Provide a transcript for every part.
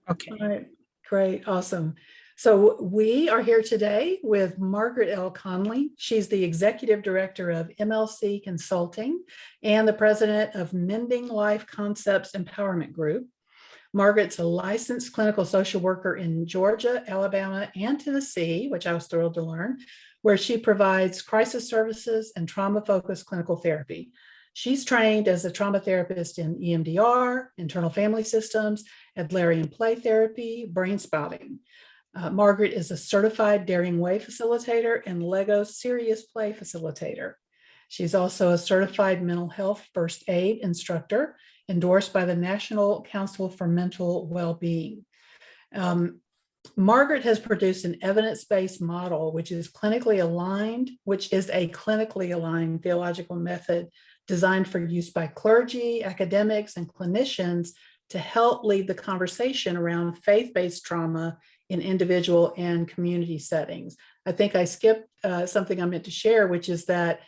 Okay. All right, great, awesome. So we are here today with Margaret L. Conley. She's the Executive Director of MLC Consulting and the President of Mending Life Concepts Empowerment Group. Margaret's a licensed clinical social worker in Georgia, Alabama, and Tennessee, which I was thrilled to learn, where she provides crisis services and trauma-focused clinical therapy. She's trained as a trauma therapist in EMDR, internal family systems, Adlerian play therapy, brain spotting. Margaret is a certified Daring Way facilitator and Lego Serious Play facilitator. She's also a certified mental health first aid instructor endorsed by the National Council for Mental Well-Being. Margaret has produced an evidence-based model, which is a clinically aligned theological method designed for use by clergy, academics, and clinicians to help lead the conversation around faith-based trauma in individual and community settings. I think I skipped something I meant to share, which is that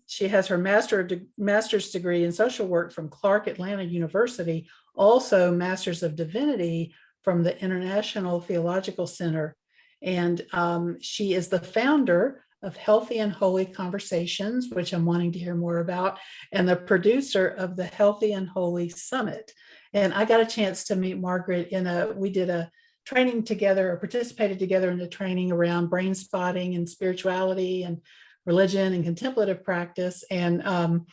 she has her master's degree in social work from Clark Atlanta University, also Masters of Divinity from the International Theological Center. And she is the founder of Healthy and Holy Conversations, which I'm wanting to hear more about, and the producer of the Healthy and Holy Summit. And I got a chance to meet Margaret we did a training together, or participated together in the training around brain spotting and spirituality and religion and contemplative practice. And I'm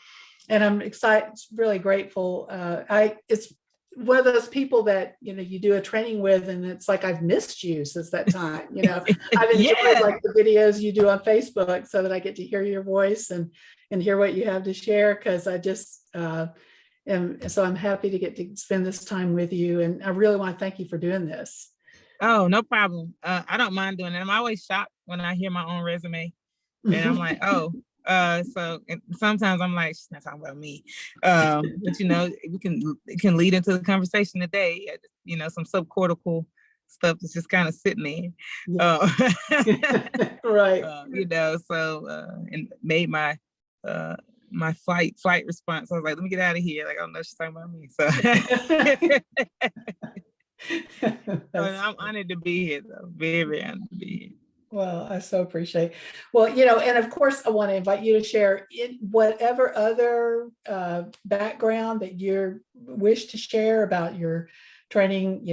excited, really grateful. It's one of those people that, you do a training with, and it's like, I've missed you since that time. I've enjoyed like the videos you do on Facebook so that I get to hear your voice and hear what you have to share. Cause I just, and so I'm happy to get to spend this time with you. And I really want to thank you for doing this. Oh, no problem. I don't mind doing it. I'm always shocked when I hear my own resume. And I'm like, oh, so sometimes I'm like, she's not talking about me. But it can lead into the conversation today. Some subcortical stuff that's just kind of sitting there. Right. And made my my flight response. I was like, let me get out of here. Like, I don't know, she's talking about me. So I'm honored to be here, though. Very, very honored to be here. Well, I so appreciate. Well, and of course, I want to invite you to share in whatever other background that you wish to share about your training,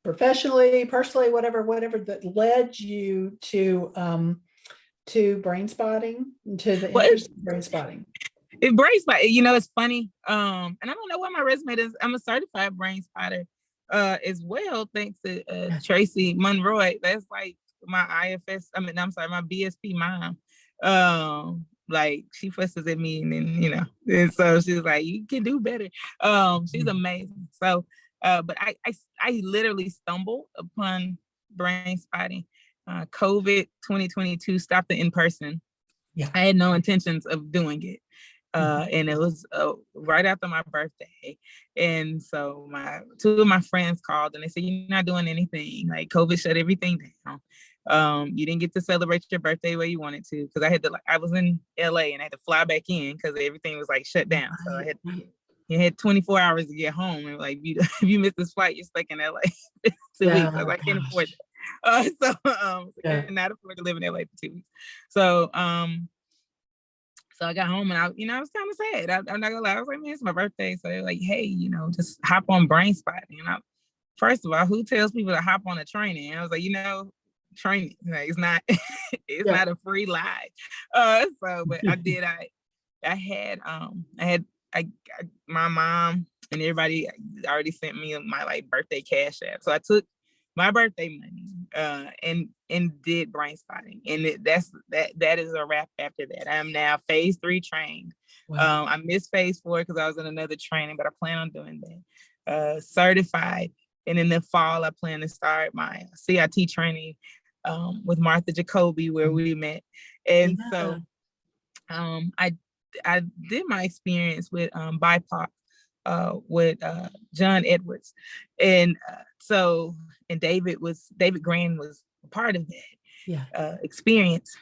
professionally, personally, whatever that led you to brain spotting, to the interest in brain spotting. Brain spotting, it's funny. And I don't know what my resume is. I'm a certified brain spotter as well, thanks to Tracy Monroy. That's like my IFS, my BSP mom. Like, she fusses at me, and then, and so she's like, you can do better. She's amazing. So, but I literally stumbled upon brain spotting. COVID 2022 stopped it in person. Yeah. I had no intentions of doing it. And it was right after my birthday. And so two of my friends called, and they said, you're not doing anything. Like, COVID shut everything down. You didn't get to celebrate your birthday the way you wanted to, because I was in LA and I had to fly back in because everything was like shut down. So I had 24 hours to get home, and like, if you miss this flight, you're stuck in LA 2 weeks. I can't afford it. I cannot afford to live in LA for 2 weeks. So I got home, and I was kind of sad. I'm not gonna lie. I was like, man, it's my birthday. So they're like, hey, just hop on brain spotting. And first of all, who tells people to hop on a training? And I was like, training, like, it's not not a free ride. But I did. My mom and everybody already sent me my like birthday cash app. So I took my birthday money and did brain spotting, and that is a wrap after that. I'm now phase 3 trained. Wow. I missed phase 4 because I was in another training, but I plan on doing that. Certified, and in the fall I plan to start my CIT training with Martha Jacoby, where we met. And so I did my experience with BIPOC with John Edwards, and David Grand was a part of that experience.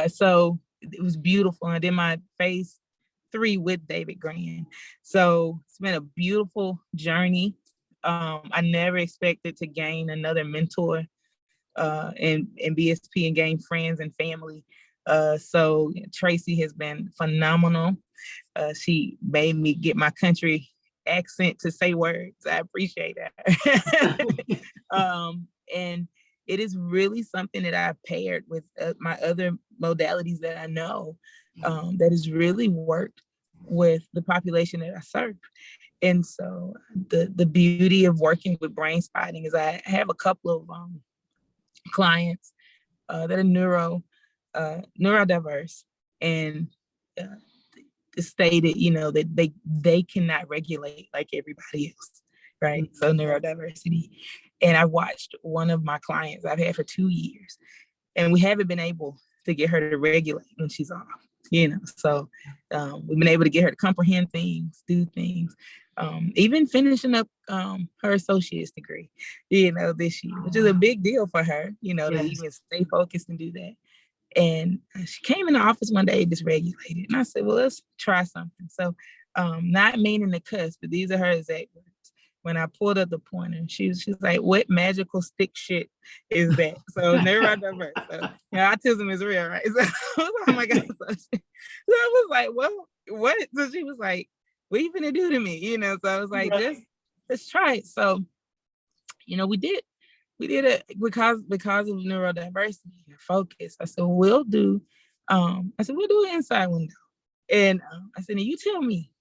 So it was beautiful. I did my phase 3 with David Grand. So it's been a beautiful journey. I never expected to gain another mentor in BSP and gain friends and family. So Tracy has been phenomenal. She made me get my country accent to say words. I appreciate that. And it is really something that I've paired with my other modalities that I know that has really worked with the population that I serve. And so the beauty of working with Brain Spotting is I have a couple of clients that are neurodiverse, and stated, that they cannot regulate like everybody else, right? Mm-hmm. So neurodiversity. And I watched one of my clients I've had for 2 years, and we haven't been able to get her to regulate when she's off, So we've been able to get her to comprehend things, do things, even finishing up her associate's degree, this year, which is a big deal for her, to even stay focused and do that. And she came in the office one day dysregulated. And I said, well, let's try something. So not meaning to cuss, but these are her exact words. When I pulled up the pointer, she's like, what magical stick shit is that? So neurodiverse. So autism is real, right? So oh my God. So I was like, well, what? So she was like, what are you gonna do to me? So I was like, let's try it. So, we did it because of neurodiversity and focus. I said, we'll do an inside window. And I said, you tell me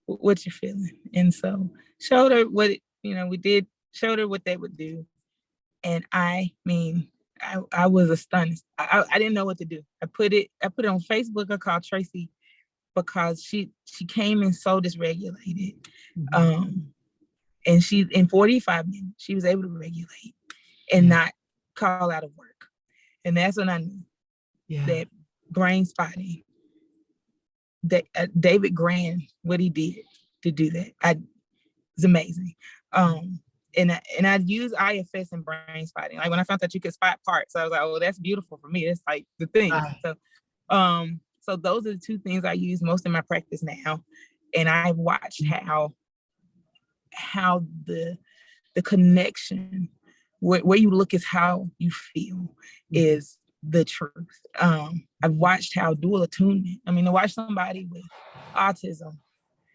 what you're feeling. And so showed her what, showed her what they would do. And I was astonished. I didn't know what to do. I put it on Facebook. I called Tracy because she came in so dysregulated. Mm-hmm. And she, in 45 minutes, she was able to regulate and not call out of work. And that's when I knew that Brain Spotting, that David Grand, what he did to do that, it's amazing. And I use IFS and Brain Spotting. Like when I found out you could spot parts, I was like, oh, that's beautiful for me. That's like the thing. Right. So those are the two things I use most in my practice now. And I've watched how the connection, where you look is how you feel, is the truth. I've watched how dual attunement, to watch somebody with autism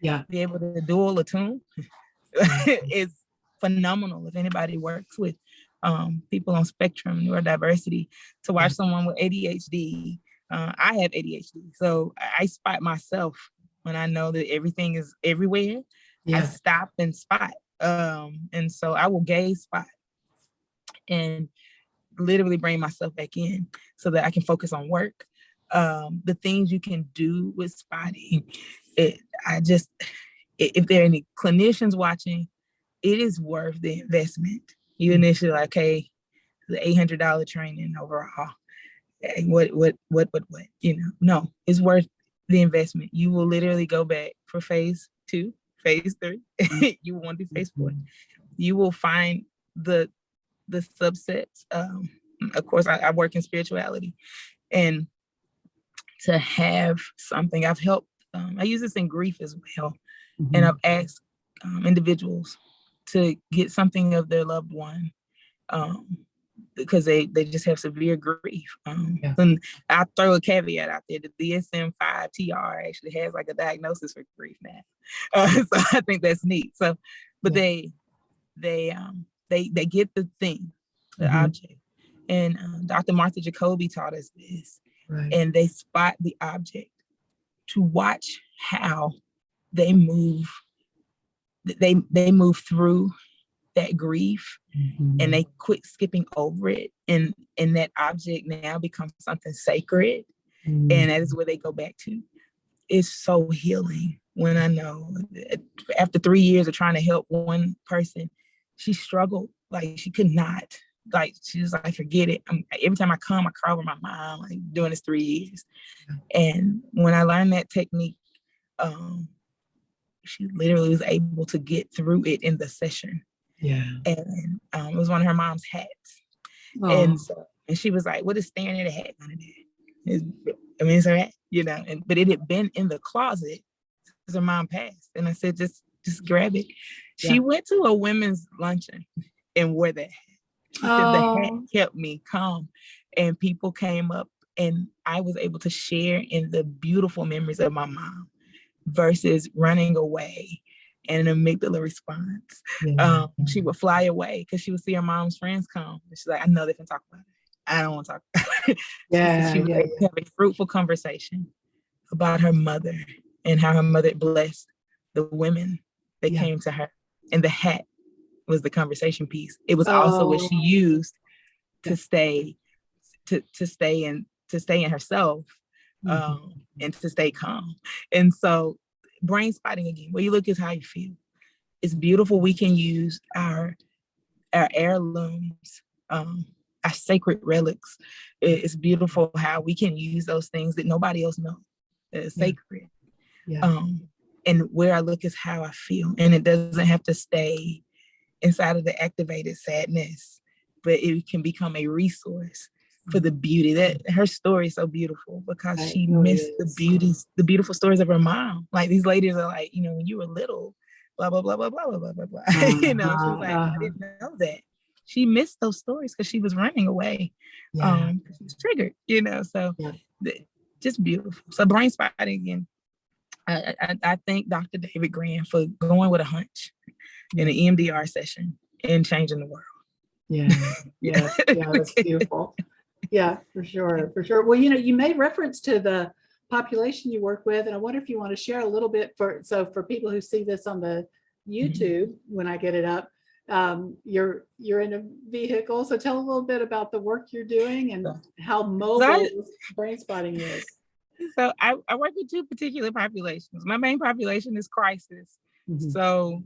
be able to dual attune is phenomenal. If anybody works with people on spectrum, neurodiversity, to watch someone with ADHD, I have ADHD, so I spot myself when I know that everything is everywhere. I stop and spot. And so I will gaze spot and literally bring myself back in so that I can focus on work. The things you can do with spotting, if there are any clinicians watching, it is worth the investment. You initially like, hey, the $800 training overall. What, no, it's worth the investment. You will literally go back for phase 2, phase 3. You will want to do phase 4. You will find the subsets. Of course, I work in spirituality, and to have something, I've helped. I use this in grief as well, and I've asked individuals to get something of their loved one, because they just have severe grief. And I'll throw a caveat out there: the DSM-5 actually has like a diagnosis for grief now. So I think that's neat. So, but they get the thing, the object. And Dr. Martha Jacoby taught us this. Right. And they spot the object to watch how they move. They move through that grief, and they quit skipping over it. And that object now becomes something sacred. And that is where they go back to. It's so healing when I know after 3 years of trying to help one person, she struggled. Like she could not. Like she was like, forget it. Every time I cry over my mom. Like doing this 3 years, and when I learned that technique, she literally was able to get through it in the session. And it was one of her mom's hats, and she was like, "What is staring at a hat gonna do?" It's her hat, but it had been in the closet since her mom passed, and I said, "Just grab it." She went to a women's luncheon and wore that hat. She said the hat kept me calm, and people came up and I was able to share in the beautiful memories of my mom versus running away and an amygdala response. She would fly away because she would see her mom's friends come. And she's like, I know they can talk about it. I don't want to talk about it. She was able to have a fruitful conversation about her mother and how her mother blessed the women that came to her. And the hat was the conversation piece. It was also what she used to stay in herself, and to stay calm. And so brain spotting again, where you look is how you feel. It's beautiful. We can use our heirlooms, our sacred relics. It's beautiful how we can use those things that nobody else knows. It's sacred. And where I look is how I feel. And it doesn't have to stay inside of the activated sadness, but it can become a resource for the beauty. That her story is so beautiful because she missed the beautiful stories of her mom. Like, these ladies are like, when you were little, blah, blah, blah, blah, blah, blah, blah, blah, blah. She was like, I didn't know that. She missed those stories because she was running away. She was triggered, so just beautiful. So brain spotting again. I thank Dr. David Grand for going with a hunch in an EMDR session and changing the world. That's beautiful. Yeah, for sure. Well, you made reference to the population you work with, and I wonder if you want to share a little bit for people who see this on the YouTube when I get it up. You're in a vehicle, so tell a little bit about the work you're doing and how mobile brain spotting is. So I work with two particular populations. My main population is crisis. So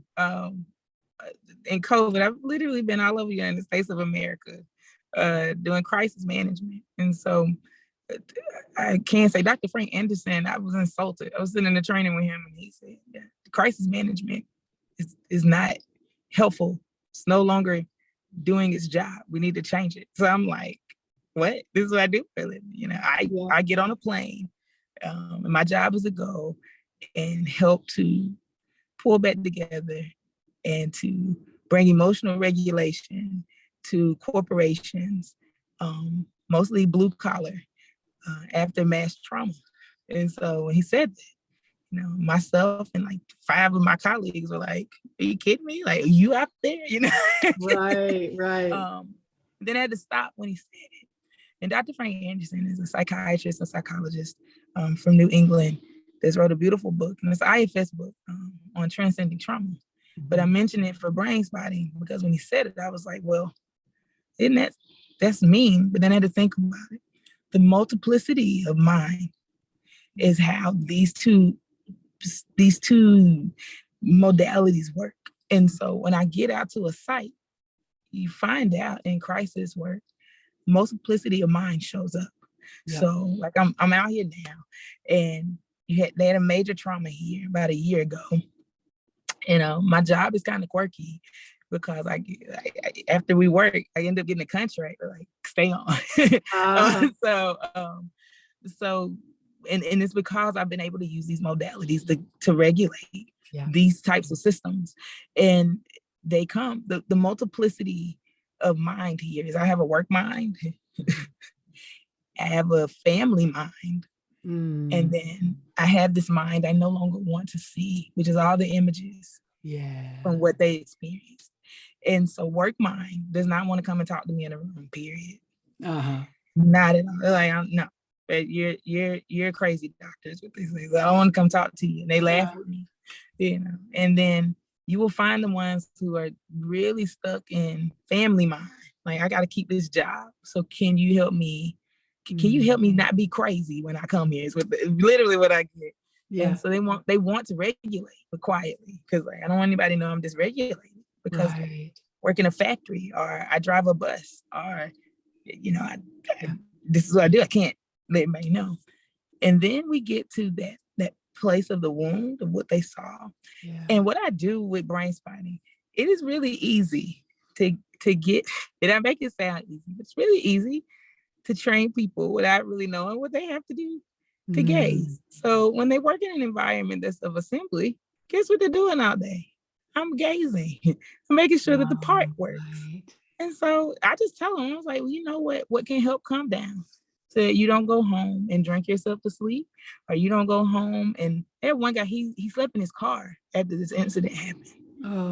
in COVID, I've literally been all over the United States of America doing crisis management. And so I can't say Dr. Frank Anderson, I was insulted. I was sitting in the training with him and he said, crisis management is not helpful. It's no longer doing its job. We need to change it. So I'm like, what? This is what I do for a living. I get on a plane. And my job is to go and help to pull back together and to bring emotional regulation to corporations, mostly blue collar, after mass trauma. And so when he said that, myself and like 5 of my colleagues were like, are you kidding me? Like, are you out there? Right. Then I had to stop when he said it. And Dr. Frank Anderson is a psychiatrist and psychologist from New England that's wrote a beautiful book, and it's an IFS book on transcending trauma. But I mentioned it for brain spotting because when he said it, I was like, well, that's mean? But then I had to think about it. The multiplicity of mind is how these two modalities work. And so when I get out to a site, you find out in crisis work, multiplicity of mind shows up. So like I'm out here now, and they had a major trauma here about a year ago. My job is kind of quirky because I after we work, I end up getting a contract to like stay on. So it's because I've been able to use these modalities to regulate these types of systems, and they come the multiplicity of mind here is I have a work mind. I have a family mind. And then I have this mind I no longer want to see, which is all the images from what they experienced. And so work mind does not want to come and talk to me in a room, period. Not at all. They're like, no, you're crazy, doctors with these things. I don't want to come talk to you. And they laugh with me, And then you will find the ones who are really stuck in family mind. Like, I got to keep this job. So can you help me? Can you help me not be crazy when I come here? Is literally what I get. And so they want to regulate, but quietly, because I don't want anybody to know I'm dysregulated because I work in a factory or I drive a bus or, this is what I do. I can't let anybody know. And then we get to that place of the wound of what they saw. And what I do with brain spotting, it is really easy to get, and I make it sound easy, but it's really easy to train people without really knowing what they have to do to gaze. So when they work in an environment that's of assembly, guess what they're doing all day? I'm gazing, making sure that the part works. Right. And so I just tell him, I was like, well, you know what can help calm down? So that you don't go home and drink yourself to sleep, or you don't go home. And that one guy, he slept in his car after this incident happened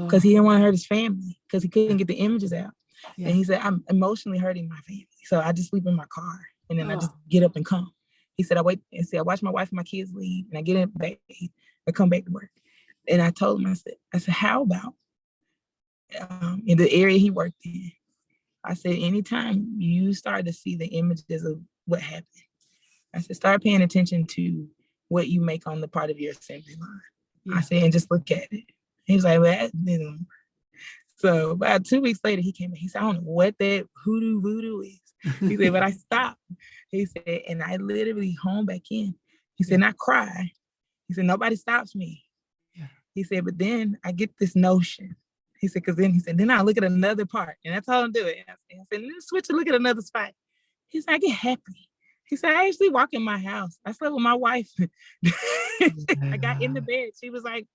because Oh, he didn't want to hurt his family because he couldn't get the images out. yeah. And he said, I'm emotionally hurting my family. So I just sleep in my car and then I just Oh. get up and come. He said, I wait and see, I watch my wife and my kids leave and I get in bed, I come back to work. And I told him, I said, how about in the area he worked in? I said, anytime you start to see the images of what happened, I said, start paying attention to what you make on the part of your assembly line. Yeah. I said, and just look at it. He was like, well, that didn't work. So about 2 weeks later, he came back. He said, I don't know what that hoodoo voodoo is. He said, but I stopped. He said, and I literally home back in. He said, not cry. He said, nobody stops me. Yeah. He said, but then I get this notion. He said, because then I look at another part. And that's how I'm doing it. I said, then switch and look at another spot. He said, I get happy. He said, I actually walk in my house. I slept with my wife. I got in the bed. She was like,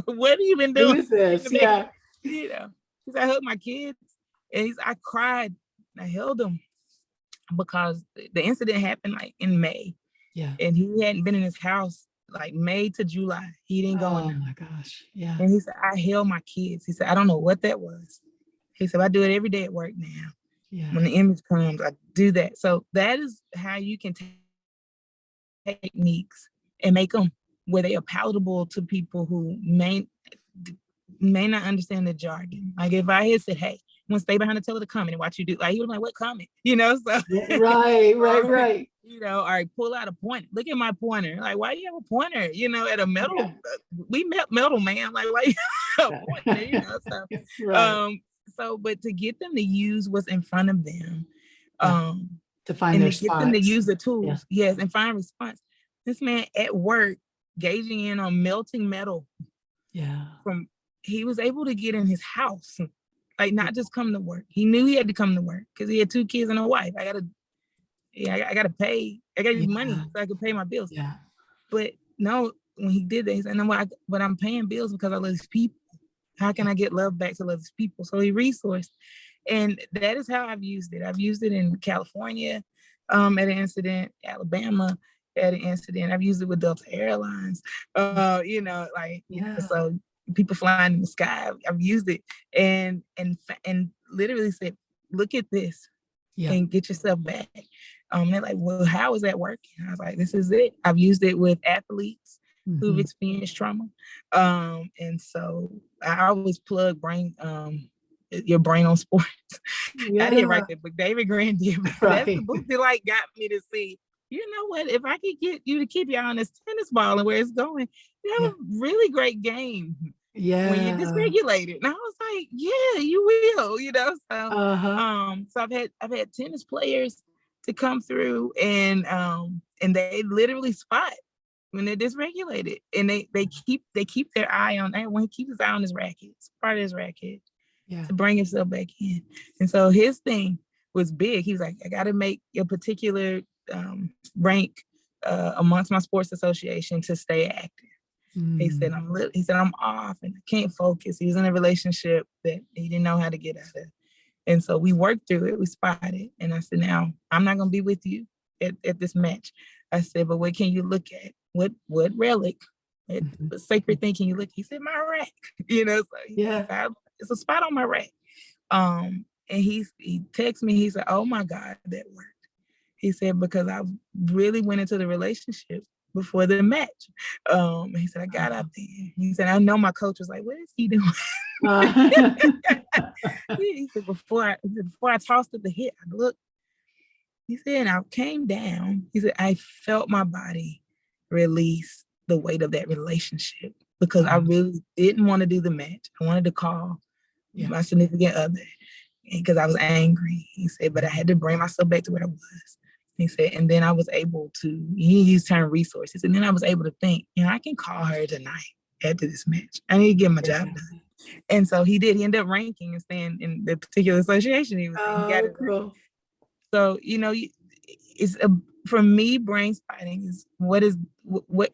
what have you been doing? Who is this? Yeah. You know, he said, I hugged my kids. And I cried. I held them because the incident happened like in May. Yeah. And he hadn't been in his house like May to July. He didn't go in Oh there. my gosh. Yeah. And he said, I held my kids. He said, I don't know what that was. He said, I do it every day at work now. Yeah. When the image comes, I do that. So that is how you can take techniques and make them where they are palatable to people who may not understand the jargon. Like if I had said, hey, I'm gonna stay behind the teller to comment and watch you do, like he was like, what comment? You know, so Yeah, right. You know, or pull out a pointer. Look at my pointer. Like, why do you have a pointer? You know, at a metal, we metal man. Like, why you have a pointer? You know, so right. So, but to get them to use what's in front of them, to find and their to spots. get them to use the tools, yes, and find response. This man at work gauging in on melting metal. Yeah. He was able to get in his house, like not just come to work. He knew he had to come to work because he had 2 kids and a wife. I gotta pay. I gotta use money so I could pay my bills. Yeah. But no, when he did that, he said, no, but I'm paying bills because I love these people. How can I get love back to love these people? So he resourced. And that is how I've used it. I've used it in California at an incident, Alabama at an incident. I've used it with Delta Airlines. You know, like, so people flying in the sky. I've used it and literally said, look at this and get yourself back. They're like, well, how is that working? I was like, this is it. I've used it with athletes who've experienced trauma. And so I always plug your brain on sports. I didn't write that book. David Grand did. That's the book that like got me to see, you know what, if I could get you to keep your eye on this tennis ball and where it's going, you have a really great game. Yeah. When you're dysregulated. And I was like, yeah, you will, you know. So so I've had tennis players to come through and they literally spot when they're dysregulated. And they keep their eye on that. When he keeps his eye on his racket, it's part of his racket. To bring himself back in. And so his thing was big. He was like, I gotta make a particular rank amongst my sports association to stay active. He said, I'm off and I can't focus. He was in a relationship that he didn't know how to get out of. And so we worked through it, we spotted. And I said, now I'm not gonna be with you at this match. I said, but what can you look at? What relic, what sacred thing can you look at? He said, my rack, you know, so it's a spot on my rack. And he texted me, he said, oh my God, that worked. He said, because I really went into the relationship before the match. He said, I got out there. He said, I know my coach was like, what is he doing? He said, before I tossed at the hit, I looked. He said, and I came down. He said, I felt my body release the weight of that relationship because I really didn't want to do the match. I wanted to call my significant other because I was angry. He said, but I had to bring myself back to where I was. He said, and then I was able to, he used term resources, and then I was able to think, I can call her tonight after this match. I need to get my job done. And so he did. He ended up ranking and staying in the particular association he was in. He got it. Cool. So, it's for me, brain spotting is what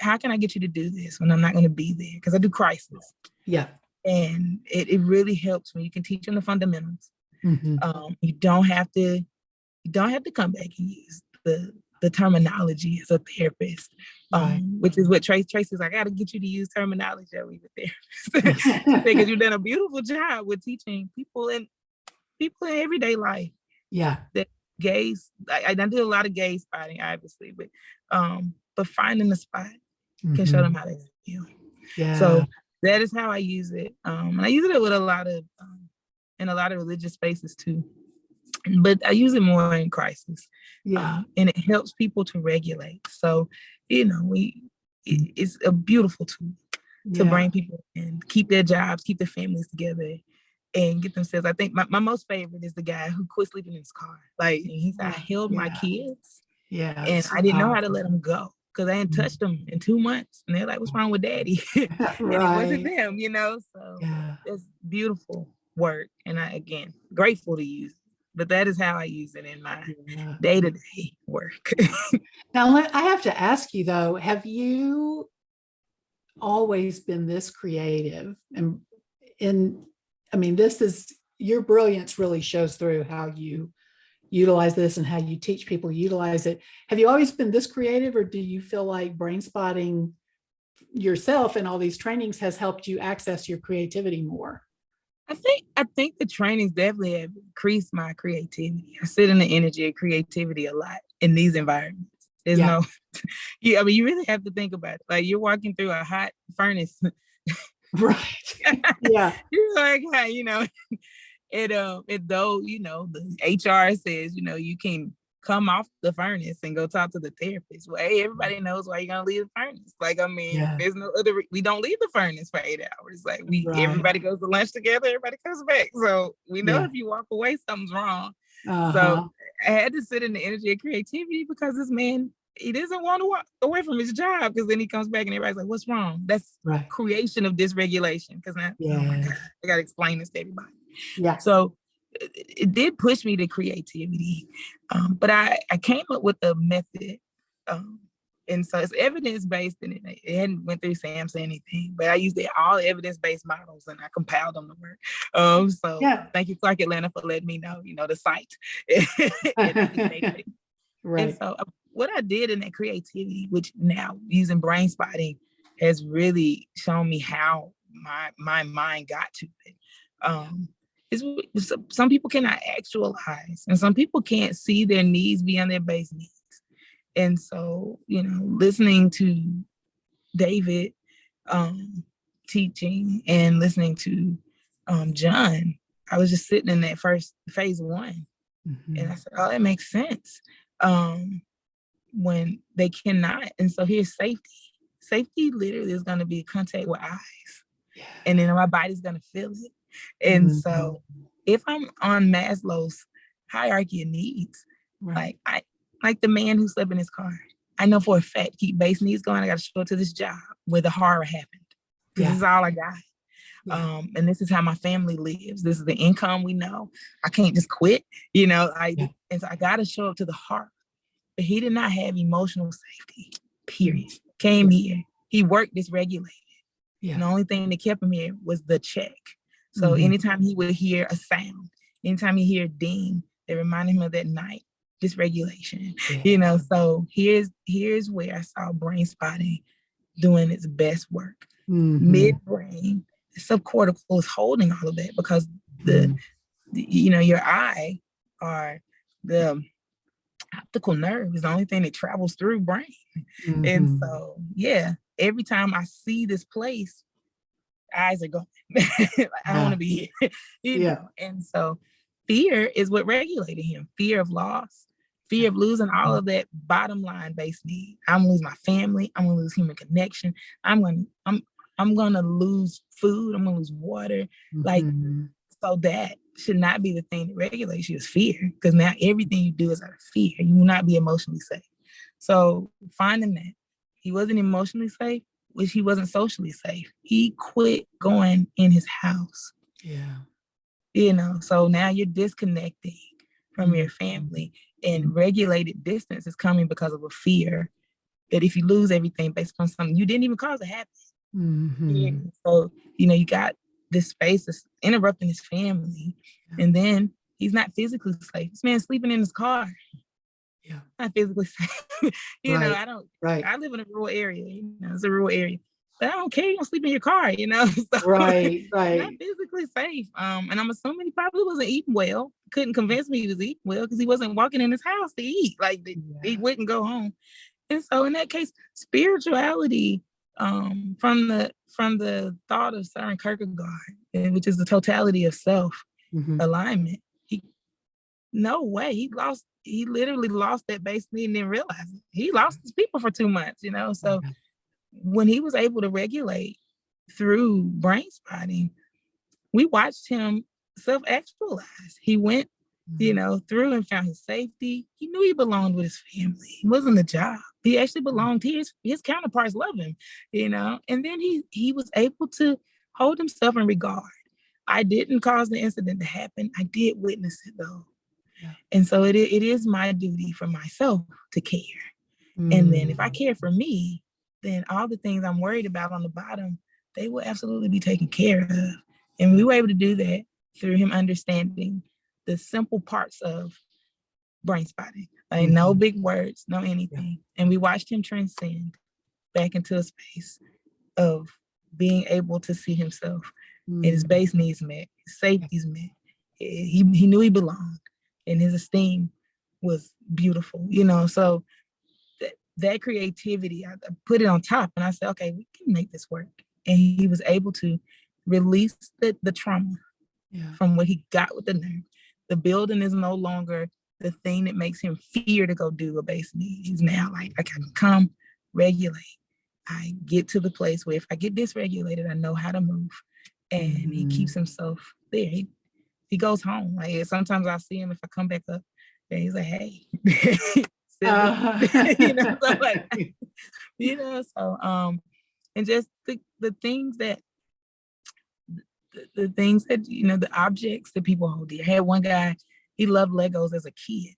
how can I get you to do this when I'm not going to be there? Because I do crisis. Yeah. And it really helps when you can teach them the fundamentals. Mhm. You don't have to come back and use the terminology as a therapist, Right. which is what Tracy's like, I got to get you to use terminology. I leave it there. She said, because you've done a beautiful job with teaching people in everyday life. Yeah. That gays, I did a lot of gay spotting, obviously, but finding the spot can show them how they feel. Yeah. So that is how I use it. And I use it with a lot of in a lot of religious spaces too. But I use it more in crisis. Yeah. And it helps people to regulate. So, it's a beautiful tool to bring people in, keep their jobs, keep their families together, and get themselves. I think my most favorite is the guy who quit sleeping in his car. Like, he said, I held my kids, and I didn't know how to let them go because I hadn't touched them in 2 months. And they're like, what's wrong with daddy? And it wasn't them, So it's beautiful work. And I, again, grateful to use it. But that is how I use it in my day-to-day work. Now, I have to ask you though, have you always been this creative? And this is, your brilliance really shows through how you utilize this and how you teach people utilize it. Have you always been this creative, or do you feel like brain spotting yourself and all these trainings has helped you access your creativity more? I think the trainings definitely have increased my creativity. I sit in the energy of creativity a lot in these environments. There's you really have to think about it. Like, you're walking through a hot furnace. Right. Yeah. You're like, though, the HR says, you can come off the furnace and go talk to the therapist. Well, hey, everybody knows why you're going to leave the furnace. Like, there's no other, we don't leave the furnace for 8 hours. Like, everybody goes to lunch together, everybody comes back. So we know if you walk away, something's wrong. So I had to sit in the energy of creativity because this man, he doesn't want to walk away from his job, because then he comes back and everybody's like, what's wrong? That's creation of dysregulation. Because now, oh my God, I got to explain this to everybody. Yeah. So it did push me to creativity. But I came up with a method. And so it's evidence-based, and it hadn't went through SAMHSA or anything, but I used all evidence-based models and I compiled them to work. Thank you, Clark Atlanta, for letting me know, the site. Right. And so what I did in that creativity, which now using brain spotting, has really shown me how my mind got to it. Some people cannot actualize, and some people can't see their needs beyond their base needs. And so, listening to David teaching and listening to John, I was just sitting in that first phase 1. And I said, oh, that makes sense. When they cannot. And so here's safety. Safety literally is going to be contact with eyes. Yeah. And then my body's going to feel it. And so if I'm on Maslow's hierarchy of needs, like the man who slept in his car, I know for a fact, keep base needs going, I got to show up to this job where the horror happened. This is all I got. Yeah. And this is how my family lives. This is the income we know. I can't just quit, And so I got to show up to the heart. But he did not have emotional safety, period. Came here. He worked dysregulated. Yeah. And the only thing that kept him here was the check. So anytime he would hear a sound, anytime he hear a ding, that reminded him of that night, dysregulation. Yeah. So here's where I saw brain spotting doing its best work. Midbrain, the subcortical is holding all of that, because your eye, or the optical nerve, is the only thing that travels through brain. And so, every time I see this place, eyes are going. I don't want to be here. you know. And so fear is what regulated him. Fear of loss, fear of losing all of that bottom line base need. I'm gonna lose my family. I'm gonna lose human connection. I'm gonna lose food. I'm gonna lose water. So that should not be the thing that regulates you, is fear, because now everything you do is out of fear. You will not be emotionally safe. So finding that he wasn't emotionally safe, which he wasn't socially safe, he quit going in his house. Yeah. So now you're disconnecting from your family, and regulated distance is coming because of a fear that if you lose everything based on something you didn't even cause it happen. Yeah. So, you got this space is interrupting his family. And then he's not physically safe. This man's sleeping in his car. Yeah. Not physically safe. Right. I live in a rural area, it's a rural area. But I don't care, you don't sleep in your car, So Right. not physically safe. And I'm assuming he probably wasn't eating well. Couldn't convince me he was eating well because he wasn't walking in his house to eat. Like he wouldn't go home. And so in that case, spirituality, from the thought of Søren Kierkegaard, which is the totality of self alignment, no way. He literally lost that base and didn't realize it. He lost his people for 2 months, So when he was able to regulate through brain spotting, we watched him self-actualize. He went, through and found his safety. He knew he belonged with his family. It wasn't a job. He actually belonged. His counterparts love him, And then he was able to hold himself in regard. I didn't cause the incident to happen. I did witness it though. Yeah. And so it is my duty for myself to care. And then if I care for me, then all the things I'm worried about on the bottom, they will absolutely be taken care of. And we were able to do that through him understanding the simple parts of brain spotting. Like no big words, no anything. And we watched him transcend back into a space of being able to see himself and his base needs met, his safety's met. He knew he belonged and his esteem was beautiful, So that creativity, I put it on top and I said, okay, we can make this work. And he was able to release the trauma from what he got with the nerve. The building is no longer the thing that makes him fear to go do a base need. He's now like, I can come regulate. I get to the place where if I get dysregulated, I know how to move. And he keeps himself there. He goes home. Like sometimes I'll see him if I come back up and he's like, hey. And just the things that the objects that people hold dear. I had one guy, he loved Legos as a kid.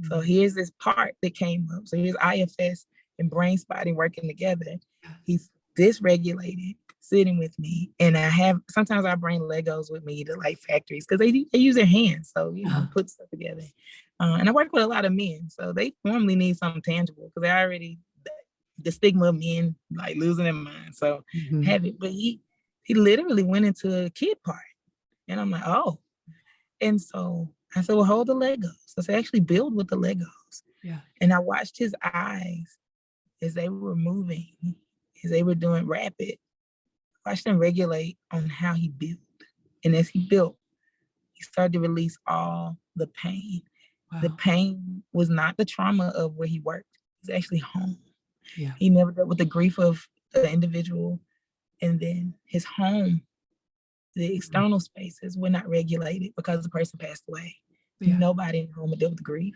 So here's this part that came up. So here's IFS and brain spotting working together. He's dysregulated, sitting with me. And sometimes I bring Legos with me to like factories because they use their hands. So, put stuff together. And I work with a lot of men. So they normally need something tangible because they're already the stigma of men like losing their mind. So have it. But he literally went into a kid part. And I'm like, oh. And so I said, well, hold the Legos. So I said, actually build with the Legos. Yeah. And I watched his eyes as they were moving, as they were doing rapid. I watched him regulate on how he built. And as he built, he started to release all the pain. Wow. The pain was not the trauma of where he worked. It was actually home. Yeah. He never dealt with the grief of the individual. And then his home, the external spaces were not regulated because the person passed away. Yeah. Nobody in the home would deal with the grief.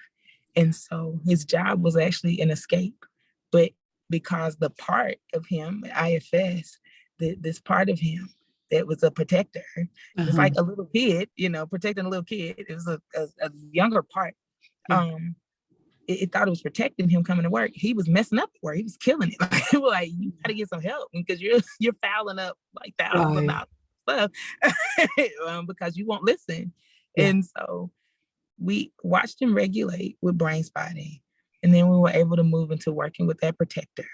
And so his job was actually an escape. But because the part of him, IFS, this part of him that was a protector, it's like a little kid, protecting a little kid. It was a younger part. Yeah. It thought it was protecting him coming to work. He was messing up at work. He was killing it. Like you got to get some help because you're fouling up like thousands of dollars stuff because you won't listen. Yeah. And so we watched him regulate with brain spotting, and then we were able to move into working with that protector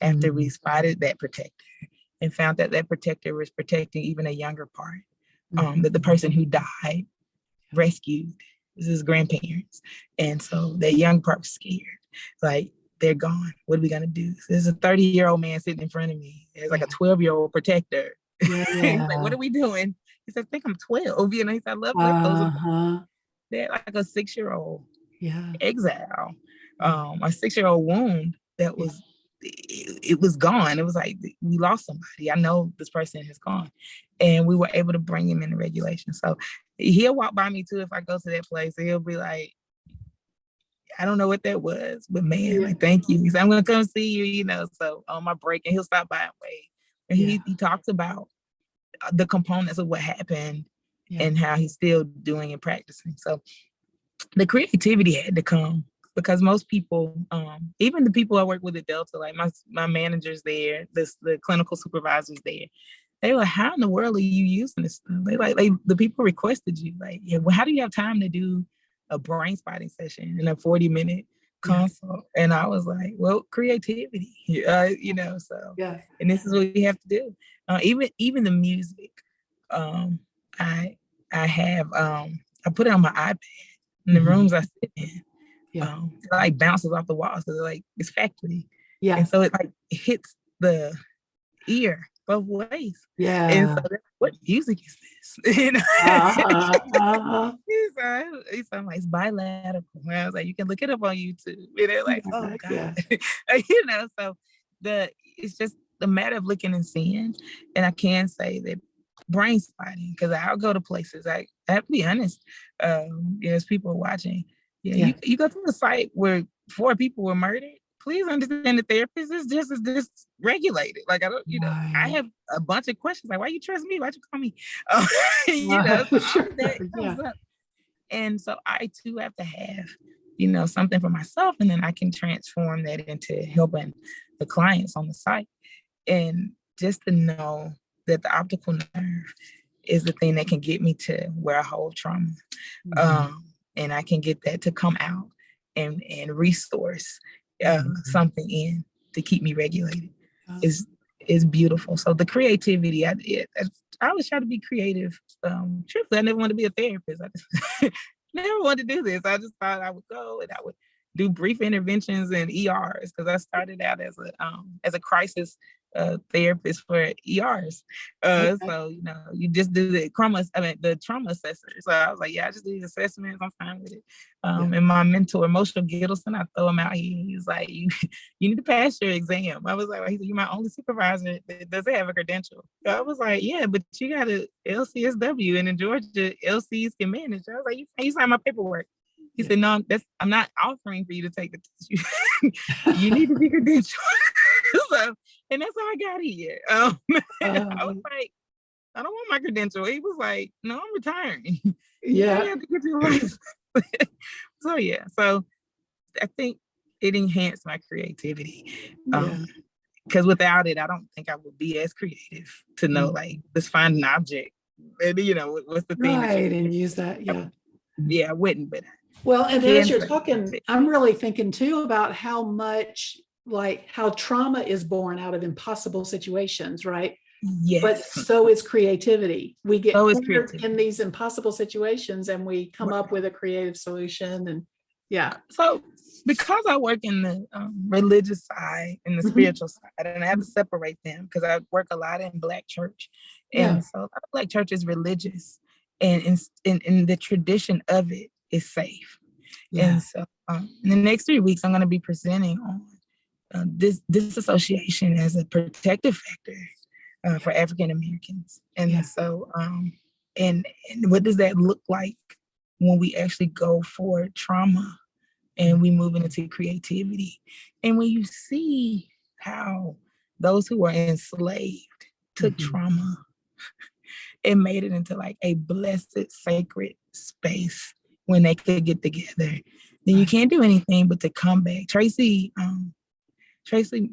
after we spotted that protector and found that protector was protecting even a younger part that the person who died rescued. This is his grandparents. And so that young part was scared. Like, they're gone. What are we going to do? So there's a 30-year-old man sitting in front of me. There's like a 12-year-old protector. Yeah. He's like, what are we doing? He said, I think I'm 12. He said, I love those. They're like a 6-year-old exile, a 6-year-old wound that was, it was gone. It was like, we lost somebody. I know this person is gone. And we were able to bring him into regulation. So he'll walk by me too if I go to that place. And he'll be like, I don't know what that was, but man, like, thank you. He said, I'm going to come see you, so on my break, and he'll stop by and wait. And he talks about the components of what happened and how he's still doing and practicing. So the creativity had to come because most people, even the people I work with at Delta, like my managers there, the clinical supervisors there, they were like, how in the world are you using this stuff? The people requested you. Like, yeah, well, how do you have time to do a brain spotting session in a 40-minute consult? And I was like, well, creativity, so, Yeah. and this is what we have to do. Even the music, I have, I put it on my iPad in the rooms I sit in. Yeah. It like bounces off the walls. So like it's factory. Yeah. And so it like hits the ear both ways. Yeah. And so what music is this? It's like it's bilateral. And I was like, you can look it up on YouTube. And they're like, oh God. Yeah. So it's just the matter of looking and seeing. And I can say that brain spotting, because I'll go to places. I have to be honest. As people are watching. Yeah. You go to a site where 4 people were murdered. Please understand the therapist is just as dysregulated. Like, I don't, I have a bunch of questions. Like, why you trust me? Why'd you call me? That comes up. And so I too have to have, something for myself, and then I can transform that into helping the clients on the site. And just to know that the optical nerve is the thing that can get me to where I hold trauma. And I can get that to come out and resource something in to keep me regulated is beautiful. So the creativity, I always try to be creative. Truthfully, I never wanted to be a therapist. I just never wanted to do this. I just thought I would go and I would do brief interventions in ERs, because I started out as a crisis therapist for ERs. So you just do the trauma assessor. So I was like, yeah, I just do these assessments. I'm fine with it. And my mentor, Emotional Gittleson, I throw him out here. He was like, you need to pass your exam. I was like, well, he said, you're my only supervisor that doesn't have a credential. So I was like, yeah, but you got a LCSW, and in Georgia, LCs can manage. I was like, you sign my paperwork. He said, no, I'm not offering for you to take the test. You need to be credentialed. So, and that's how I got here. I was like, I don't want my credential. He was like, no, I'm retiring. You have to get your license. So I think it enhanced my creativity. Because without it, I don't think I would be as creative to know, like, let's find an object. And, what's the thing? Right, and use that. Yeah. Yeah, I wouldn't, but well, and as you're talking, I'm really thinking too about how much, like, how trauma is born out of impossible situations, right? Yes. But so is creativity. We get cornered in these impossible situations, and we come up with a creative solution. And so because I work in the religious side and the spiritual side, and I have to separate them because I work a lot in Black church, and so a lot of Black church is religious, and in the tradition of it is safe. And so in the next 3 weeks, I'm going to be presenting on this disassociation as a protective factor for African Americans. And so, and what does that look like when we actually go for trauma and we move into creativity? And when you see how those who were enslaved took trauma and made it into like a blessed, sacred space when they could get together, then you can't do anything but to come back. Tracy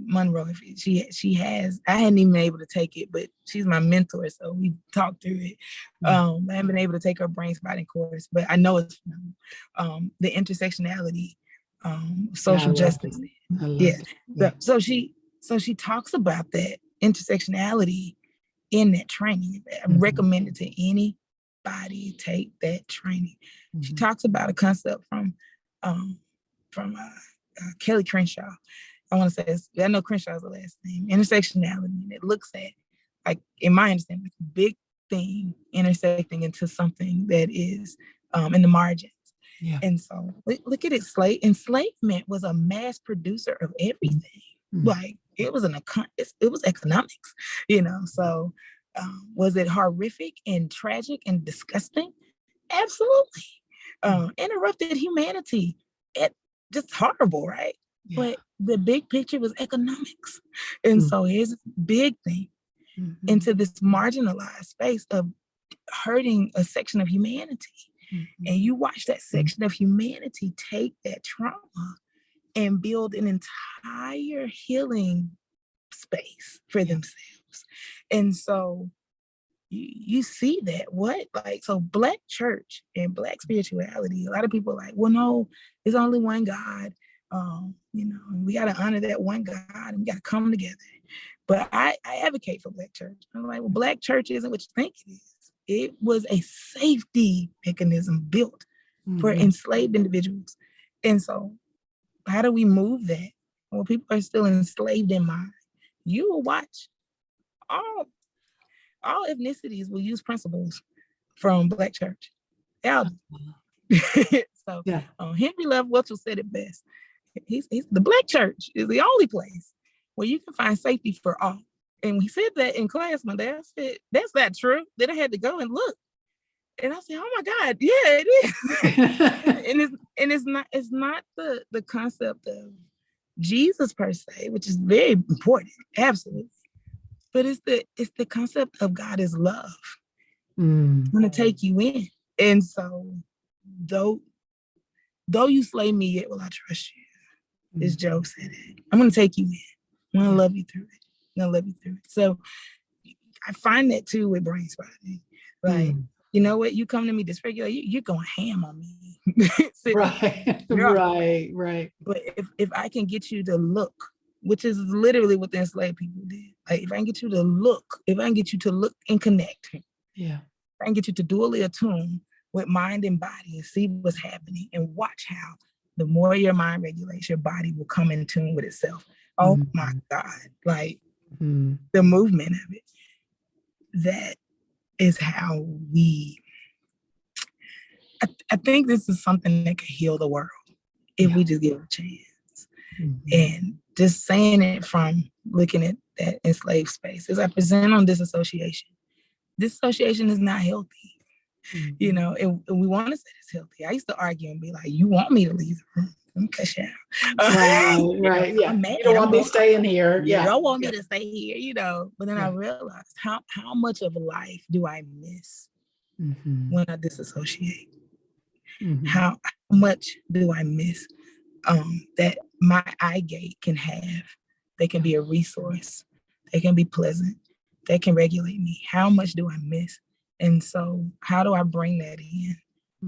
Monroe, she has, I hadn't even been able to take it, but she's my mentor, so we talked through it. I haven't been able to take her brain spotting course, but I know it's the intersectionality, social justice. So she talks about that intersectionality in that training. I recommend it to anybody take that training. She talks about a concept from Kelly Crenshaw. I want to say, I know Crenshaw is the last name, intersectionality. And it looks at, like, in my understanding, like a big thing intersecting into something that is in the margins. And so look at it. Enslavement was a mass producer of everything. Like, it was economics, so was it horrific and tragic and disgusting? Absolutely. Interrupted humanity. It just horrible, right? But the big picture was economics. And so here's a big thing into this marginalized space of hurting a section of humanity. And you watch that section of humanity take that trauma and build an entire healing space for themselves. And so you see that. What? Like, so Black church and Black spirituality, a lot of people are like, well, no, there's only one God. We got to honor that one God and we got to come together. But I advocate for Black church. I'm like, well, Black church isn't what you think it is. It was a safety mechanism built for enslaved individuals. And so how do we move that? Well, people are still enslaved in mind. You will watch all ethnicities will use principles from Black church. Yeah. So yeah. Henry Love Welchel said it best. He's the Black church is the only place where you can find safety for all. And we said that in class one day. I said, that's not true. Then I had to go and look. And I said, oh my God, yeah, it is. and it's not the concept of Jesus per se, which is very important, absolutely. But it's the concept of God is love. I'm gonna take you in. And so though you slay me, yet will I trust you. As Job said it. I'm gonna take you in. I'm gonna love you through it. I'm gonna love you through it. So I find that too with brain spotting. Like, you know what? You come to me dysregulated, you're going ham on me. Right. Right. But if I can get you to look, which is literally what the enslaved people did. Like, if I can get you to look, and connect. Yeah. If I can get you to dually attune with mind and body and see what's happening and watch how the more your mind regulates, your body will come in tune with itself. Oh my God. Like the movement of it. That is how I think this is something that could heal the world if we just give it a chance. And just saying it from looking at that enslaved space, as I present on disassociation is not healthy. And we want to say it's healthy. I used to argue and be like, you want me to leave the room. Let me cuss you out. Right. Yeah. I'm mad. You don't want me staying here. You don't want me to stay here, But then I realized how much of life do I miss when I disassociate? How much do I miss that my eye gate can have? They can be a resource. They can be pleasant. They can regulate me. How much do I miss? And so how do I bring that in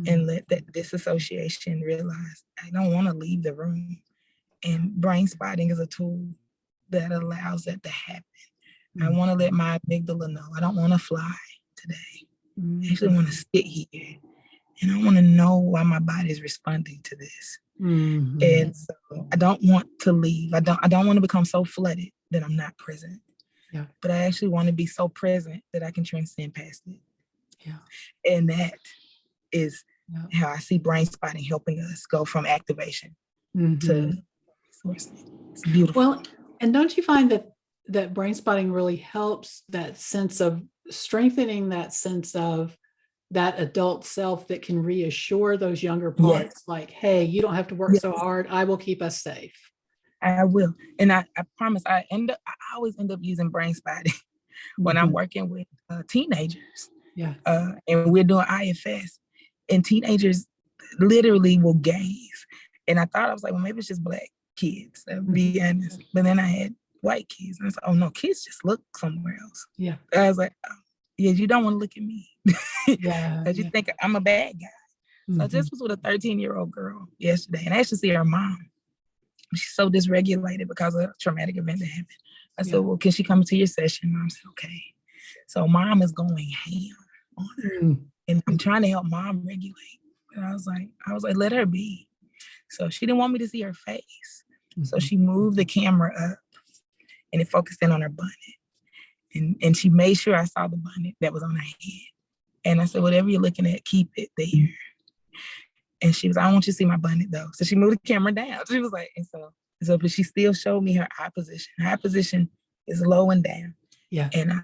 and let that disassociation realize I don't want to leave the room? And brain spotting is a tool that allows that to happen. I want to let my amygdala know I don't want to fly today. I actually want to sit here. And I want to know why my body is responding to this. And so I don't want to leave. I don't want to become so flooded that I'm not present. Yeah. But I actually want to be so present that I can transcend past it. Yeah. And that is how I see brain spotting helping us go from activation to resourcing. It's beautiful. Well, and don't you find that brain spotting really helps that sense of strengthening that sense of that adult self that can reassure those younger parts, like, hey, you don't have to work so hard. I will keep us safe. I will. And I promise I always end up using brain spotting when I'm working with teenagers. Yeah. And we're doing IFS, and teenagers literally will gaze. And I thought, I was like, well, maybe it's just Black kids, to be honest. But then I had white kids. And I was like, oh no, kids just look somewhere else. Yeah. I was like, oh, yeah, you don't want to look at me. Yeah. Because you think I'm a bad guy. So I just was with a 13-year-old girl yesterday, and I actually see her mom. She's so dysregulated because of a traumatic event that happened. I said, well, can she come to your session? Mom said, okay. So mom is going ham on her. And I'm trying to help mom regulate. And I was like, let her be. So she didn't want me to see her face. So she moved the camera up and it focused in on her bonnet. And she made sure I saw the bonnet that was on her head. And I said, whatever you're looking at, keep it there. And she was, I don't want you to see my bonnet though. So she moved the camera down. She was like, but she still showed me her eye position. Her eye position is low and down. Yeah. And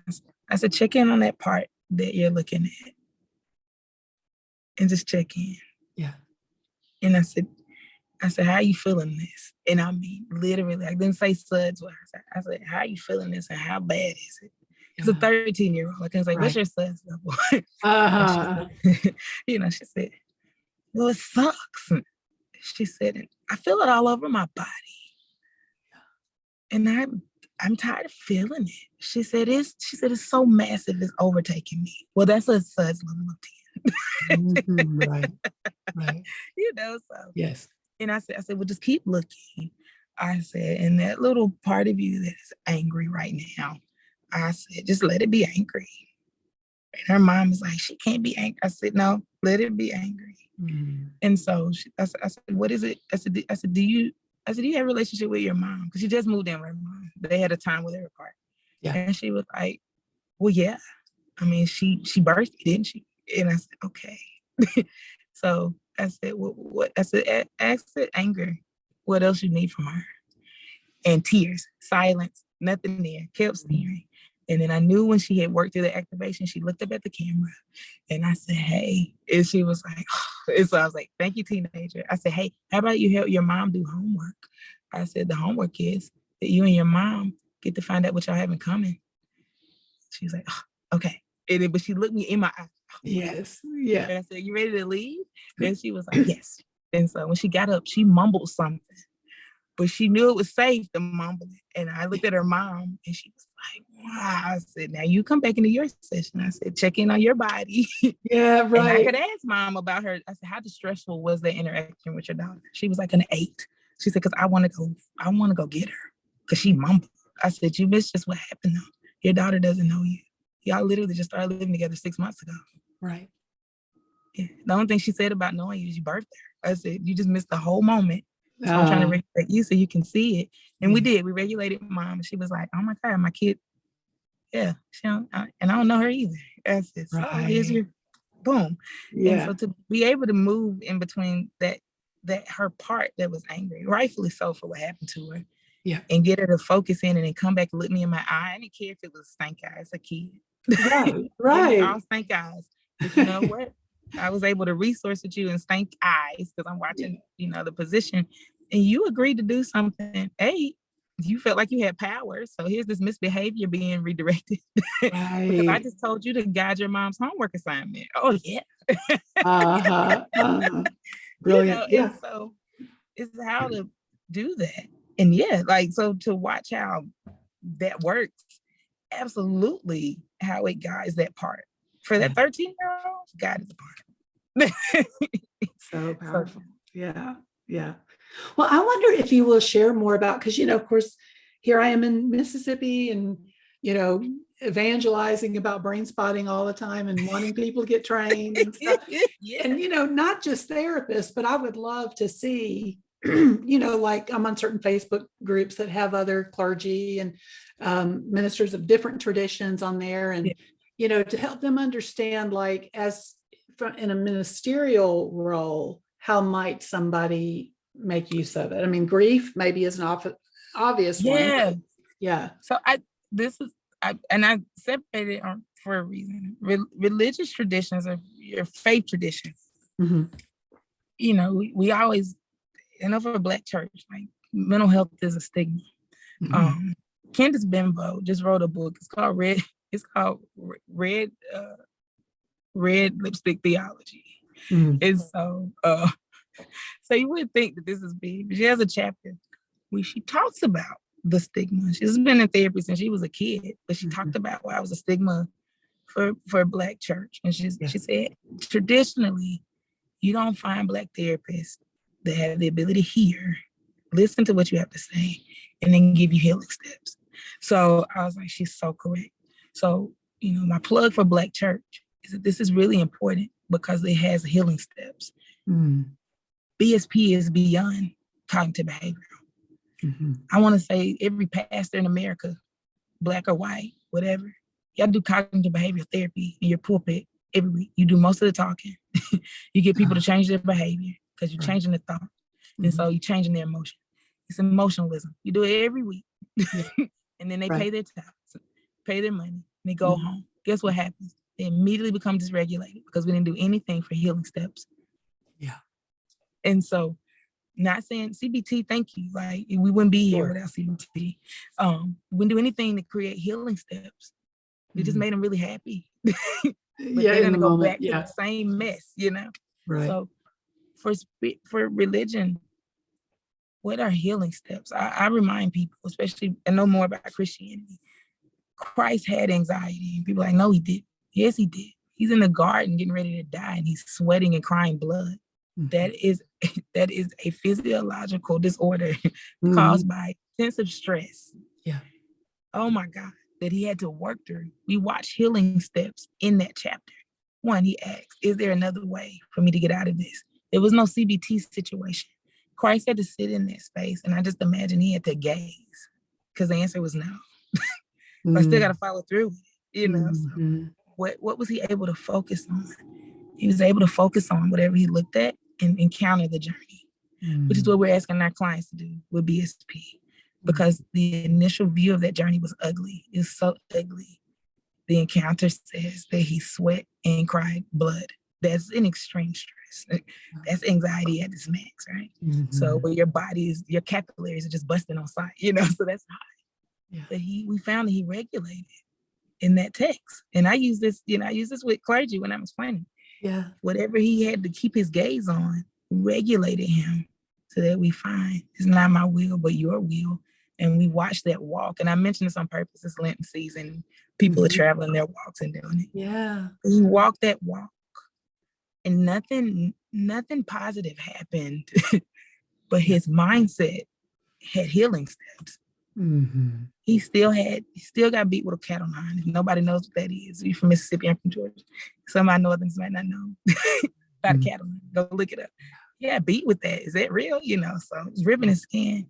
I said, check in on that part that you're looking at. And just check in. Yeah. And I said, how are you feeling this? And I mean, literally, I didn't say suds. I said, how are you feeling this and how bad is it? It's a 13-year-old. I was like, what's your suds level? She said, well, it sucks. She said, I feel it all over my body. And I'm tired of feeling it. She said, it's so massive, it's overtaking me. Well, that's a such level of 10. Right. Right. So Yes. and I said, well, just keep looking. I said, and that little part of you that is angry right now, I said, just let it be angry. And her mom was like, she can't be angry. I said, no, let it be angry. And so I said, what is it? I said, do you have a relationship with your mom? Because she just moved in with her mom. They had a time where they were apart. Yeah. And she was like, well, yeah. I mean, she birthed me, didn't she? And I said, okay. So I said, well, what? I said, ask it anger. What else you need from her? And tears, silence, nothing there, kept staring. And then I knew when she had worked through the activation, she looked up at the camera and I said, hey. And she was like, oh. And so I was like, thank you, teenager. I said, hey, how about you help your mom do homework? I said, the homework is that you and your mom get to find out what y'all have in common. She's like, oh, okay. And then, but she looked me in my eye. Yes. Yeah. And I said, you ready to leave? And she was like, yes. And so when she got up, she mumbled something. But she knew it was safe to mumble it. And I looked at her mom and she was like, wow. I said, now you come back into your session. I said, check in on your body. Yeah, right. And I could ask mom about her. I said, how stressful was the interaction with your daughter? She was like an 8. She said, because I want to go get her. Because she mumbled. I said, you missed just what happened though. Your daughter doesn't know you. Y'all literally just started living together 6 months ago. Right. Yeah. The only thing she said about knowing you is you birthed her. I said, you just missed the whole moment. So I'm trying to regulate you so you can see it. And we did. We regulated mom. And she was like, oh my God, my kid. Yeah. And I don't know her either. I said, so here's your boom. Yeah. And so to be able to move in between that her part that was angry, rightfully so for what happened to her. Yeah. And get her to focus in and then come back and look me in my eye. I didn't care if it was stank eyes, a kid. Right. All stank eyes. But you know what? I was able to resource with you and stank eyes because I'm watching, the position. And you agreed to do something. Hey, you felt like you had power. So here's this misbehavior being redirected. Right. Because I just told you to guide your mom's homework assignment. Oh, yeah. Brilliant. And so it's how to do that. And so to watch how that works, absolutely how it guides that part. For that 13-year-old, God is a part. So powerful. Yeah. Well, I wonder if you will share more about, because, of course, here I am in Mississippi and, evangelizing about brain spotting all the time and wanting people to get trained and stuff. And, not just therapists, but I would love to see, like I'm on certain Facebook groups that have other clergy and ministers of different traditions on there. And, to help them understand, like, in a ministerial role, how might somebody make use of it? I mean, grief maybe is an obvious one. Yeah. So I separated it for a reason. Religious traditions are your faith traditions. Mm-hmm. We always, for a Black church, like mental health is a stigma. Mm-hmm. Candace Bimbo just wrote a book. It's called Red Lipstick Theology. Mm-hmm. And so you would think that this is big, but she has a chapter where she talks about the stigma. She's been in therapy since she was a kid, but she talked about why it was a stigma for Black church. And she said, traditionally, you don't find Black therapists that have the ability to hear, listen to what you have to say, and then give you healing steps. So I was like, she's so correct. So, my plug for Black church is that this is really important because it has healing steps. Mm. BSP is beyond cognitive behavioral. Mm-hmm. I want to say every pastor in America, Black or white, whatever, y'all do cognitive behavioral therapy in your pulpit every week. You do most of the talking. You get people to change their behavior because you're changing the thought. Mm-hmm. And so you're changing their emotion. It's emotionalism. You do it every week. And then they pay their taxes, pay their money, and they go home. Guess what happens? They immediately become dysregulated because we didn't do anything for healing steps. Yeah. And so, not saying CBT, thank you. Like, we wouldn't be here without CBT. We wouldn't do anything to create healing steps. We just made them really happy. But they're going to go back to the same mess, Right. So for religion, what are healing steps? I remind people, especially I know more about Christianity. Christ had anxiety, and people are like, no, he did. Yes, he did. He's in the garden getting ready to die, and he's sweating and crying blood. That is a physiological disorder caused by sensitive stress. Yeah. Oh my God, that he had to work through. We watch healing steps in that chapter. One, he asked, is there another way for me to get out of this? There was no CBT situation. Christ had to sit in that space, and I just imagine he had to gaze because the answer was no. But I still got to follow through with it, you know. So what was he able to focus on? He was able to focus on whatever he looked at and encounter the journey, which is what we're asking our clients to do with BSP, because the initial view of that journey was ugly. It's so ugly. The encounter says that he sweat and cried blood. That's an extreme stress. That's anxiety at its max, right? So where your body is, your capillaries are just busting on sight, you know, so that's high. Yeah. But we found that he regulated in that text. And I use this with clergy when I'm explaining. Yeah. Whatever he had to keep his gaze on regulated him so that we find it's not my will, but your will. And we watch that walk. And I mentioned this on purpose. It's Lenten season. People are traveling their walks and doing it. Yeah. He walked that walk and nothing positive happened, but his mindset had healing steps. He still got beat with a cat on nine. If nobody knows what that is, you're from Mississippi, I'm from Georgia. Some of my northerns might not know about a cat on nine. Go look it up. Yeah, beat with that. Is that real? You know, so it's ripping his skin.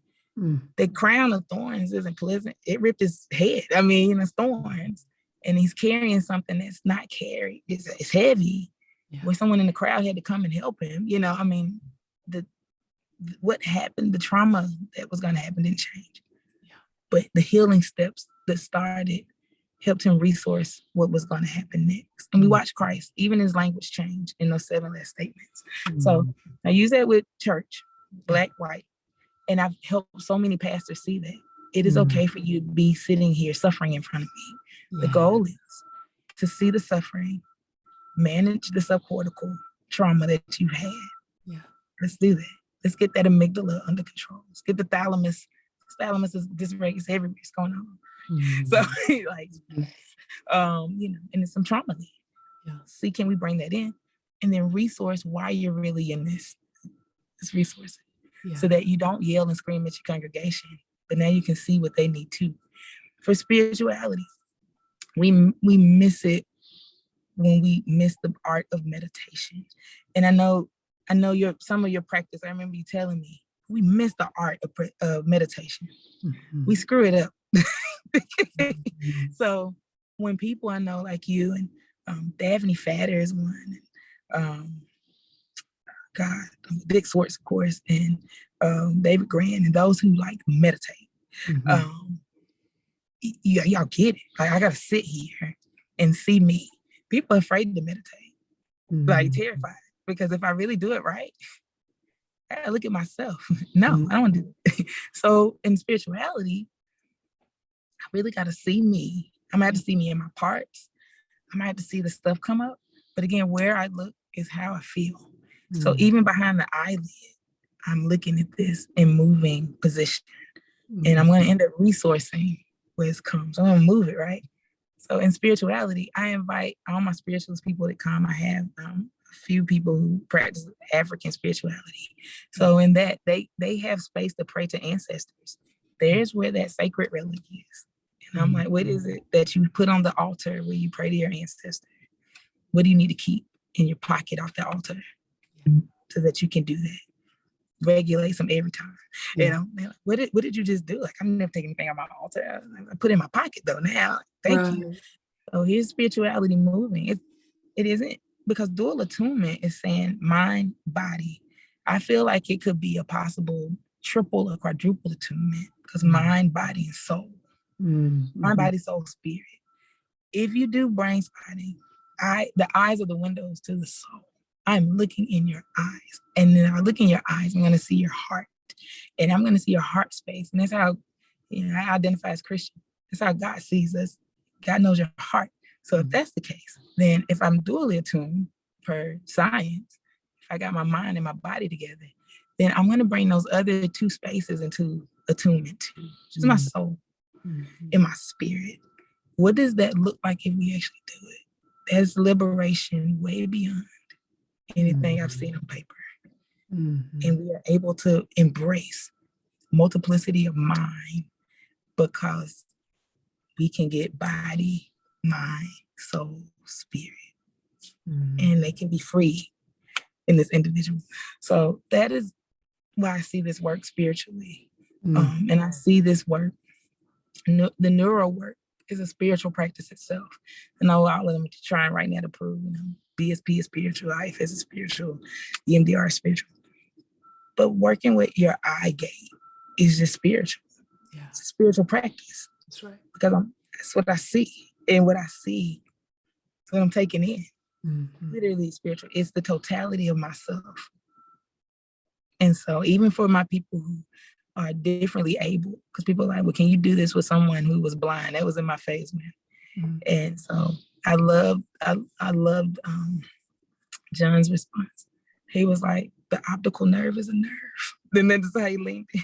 The crown of thorns isn't pleasant. It ripped his head. I mean, it's thorns. And he's carrying something that's not carried. It's heavy. Yeah. Where someone in the crowd had to come and help him. You know, I mean, what happened, the trauma that was going to happen didn't change. But the healing steps that started helped him resource what was going to happen next. And we watch Christ, even his language change in those 7 last statements. So I use that with church, Black, white. And I've helped so many pastors see that. It is okay for you to be sitting here suffering in front of me. The goal is to see the suffering, manage the subcortical trauma that you've had. Yeah. Let's do that. Let's get that amygdala under control. Let's get the thalamus. Thalamus is dysregulated everywhere. It's going on. So like, you know, and there's some trauma there. Yeah. See, can we bring that in? And then resource why you're really in this. Let's resource it. So that you don't yell and scream at your congregation, but now you can see what they need too. For spirituality, we miss it when we miss the art of meditation. And I know some of your practice, I remember you telling me, we miss the art of meditation. We screw it up. So when people I know like you and Daphne Fatter is one, Dick Swartz, of course, and David Grant, and those who like meditate, y'all get it. Like, I gotta sit here and see me. People are afraid to meditate, like terrified, because if I really do it right, I look at myself. No, I don't want to do it. So in spirituality, I really got to see me. I'm going to have to see me in my parts. I might have to see the stuff come up. But again, where I look is how I feel. So even behind the eyelid, I'm looking at this in moving position. And I'm going to end up resourcing where it comes. I'm going to move it, right? So in spirituality, I invite all my spiritualist people to come. I have a few people who practice African spirituality. So in that, they have space to pray to ancestors. There's where that sacred relic is. And I'm like, what is it that you put on the altar where you pray to your ancestor? What do you need to keep in your pocket off the altar so that you can do that? Regulate some every time. You know, like, what did you just do? Like, I'm never taking anything out my altar. I put it in my pocket though now. Thank you. So here's spirituality moving. It isn't, because dual attunement is saying mind, body. I feel like it could be a possible triple or quadruple attunement, because mind, body, and soul. Mind, body, soul, spirit. If you do brain spotting, the eyes are the windows to the soul. I'm looking in your eyes. And then I look in your eyes, I'm going to see your heart. And I'm going to see your heart space. And that's how, I identify as Christian. That's how God sees us. God knows your heart. So if that's the case, then if I'm dually attuned per science, if I got my mind and my body together, then I'm going to bring those other two spaces into attunement to just my soul and my spirit. What does that look like if we actually do it? That's liberation way beyond anything I've seen on paper. And we are able to embrace multiplicity of mind because we can get body, mind, soul, spirit, and they can be free in this individual. So that is why I see this work spiritually. And I see this work, the neuro work is a spiritual practice itself. I know all of them are trying right now to prove, BSP is spiritual, life is spiritual, EMDR is spiritual. But working with your eye gate is just spiritual. Yeah. It's a spiritual practice. That's right. Because that's what I see. And what I see is what I'm taking in. Literally spiritual. It's the totality of myself. And so even for my people who are differently able, because people are like, well, can you do this with someone who was blind? That was in my face, man. And so I loved John's response. He was like, the optical nerve is a nerve. Then that's how he linked it.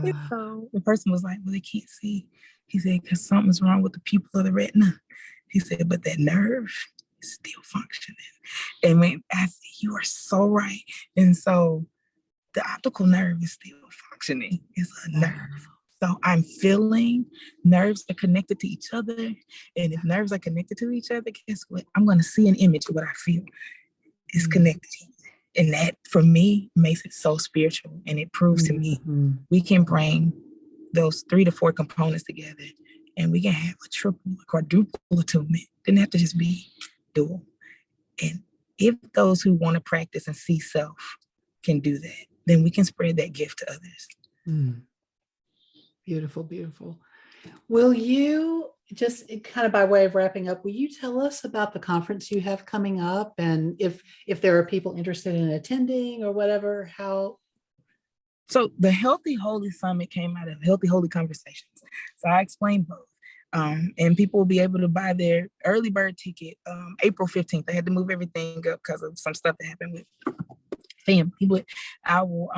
Yeah. So the person was like, well, they can't see. He said, because something's wrong with the pupil of the retina. He said, but that nerve is still functioning. And when I said, you are so right. And so the optical nerve is still functioning. It's a nerve. So I'm feeling nerves are connected to each other. And if nerves are connected to each other, guess what? I'm going to see an image of what I feel. It's connected. And that, for me, makes it so spiritual. And it proves to me we can bring those 3 to 4 components together and we can have a triple, a quadruple attunement. It doesn't have to just be dual. And if those who want to practice and see self can do that, then we can spread that gift to others. Beautiful, beautiful. Will you, just kind of by way of wrapping up, will you tell us about the conference you have coming up, and if there are people interested in attending or whatever, how? So the Healthy Holy Summit came out of Healthy Holy Conversations. So I explained both. And people will be able to buy their early bird ticket April 15th. They had to move everything up because of some stuff that happened with family. But I will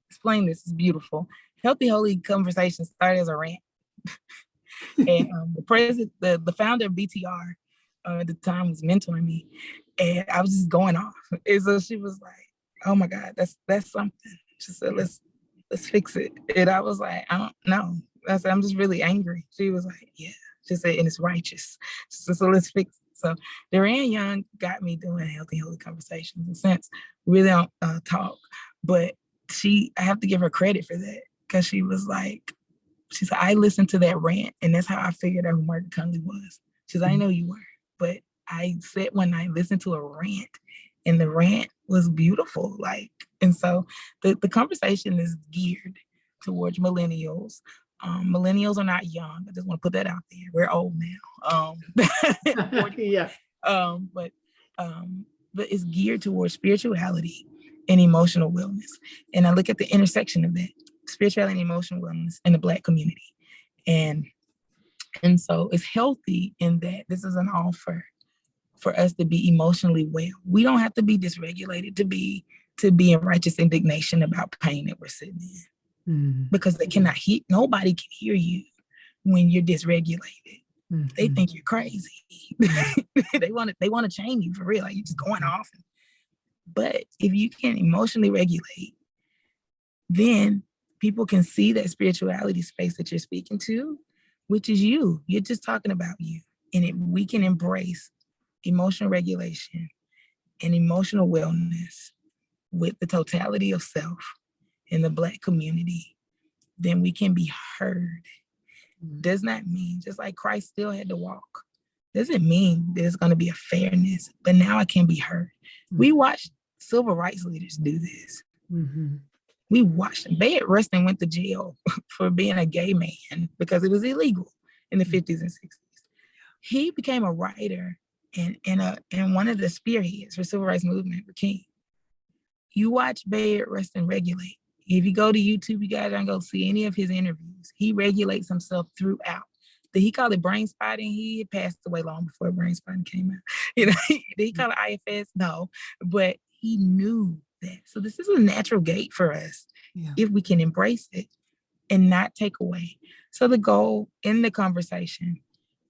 explain this. It's beautiful. Healthy Holy Conversations started as a rant. And the founder of BTR at the time was mentoring me. And I was just going off. And so she was like, oh my God, that's something. She said, let's fix it. And I was like, I don't know. I said, I'm just really angry. She was like, yeah. She said, and it's righteous. She said, so let's fix it. So Duran Young got me doing Healthy Holy Conversations. In a sense, we really don't talk, but I have to give her credit for that, because she was like, she said, I listened to that rant, and that's how I figured out who Margaret Conley was. She said, I know you were, but I sat one night, listened to a rant, and the rant was beautiful. And so the conversation is geared towards millennials. Millennials are not young. I just want to put that out there. We're old now. Yeah. But it's geared towards spirituality and emotional wellness. And I look at the intersection of that, spirituality and emotional wellness in the Black community. And so it's healthy in that this is an offer for us to be emotionally well. We don't have to be dysregulated to be in righteous indignation about pain that we're sitting in. Because they cannot hear, nobody can hear you when you're dysregulated. They think you're crazy. They want to change you for real. Like, you're just going off. But if you can emotionally regulate, then people can see that spirituality space that you're speaking to, which is you. You're just talking about you. And we can embrace emotional regulation and emotional wellness with the totality of self in the Black community, then we can be heard. Does not mean, just like Christ still had to walk, doesn't mean there's going to be a fairness, but now I can be heard. We watched civil rights leaders do this. We watched them. Bayard Rustin went to jail for being a gay man because it was illegal in the 50s and 60s. He became a writer and one of the spearheads for civil rights movement for King. You watch Bayard Rustin regulate. If you go to YouTube, you guys don't go see any of his interviews. He regulates himself throughout. Did he call it brain spotting? He had passed away long before brain spotting came out. Did he call it IFS? No, but he knew that. So this is a natural gate for us Yeah. if we can embrace it and not take away. So the goal in the conversation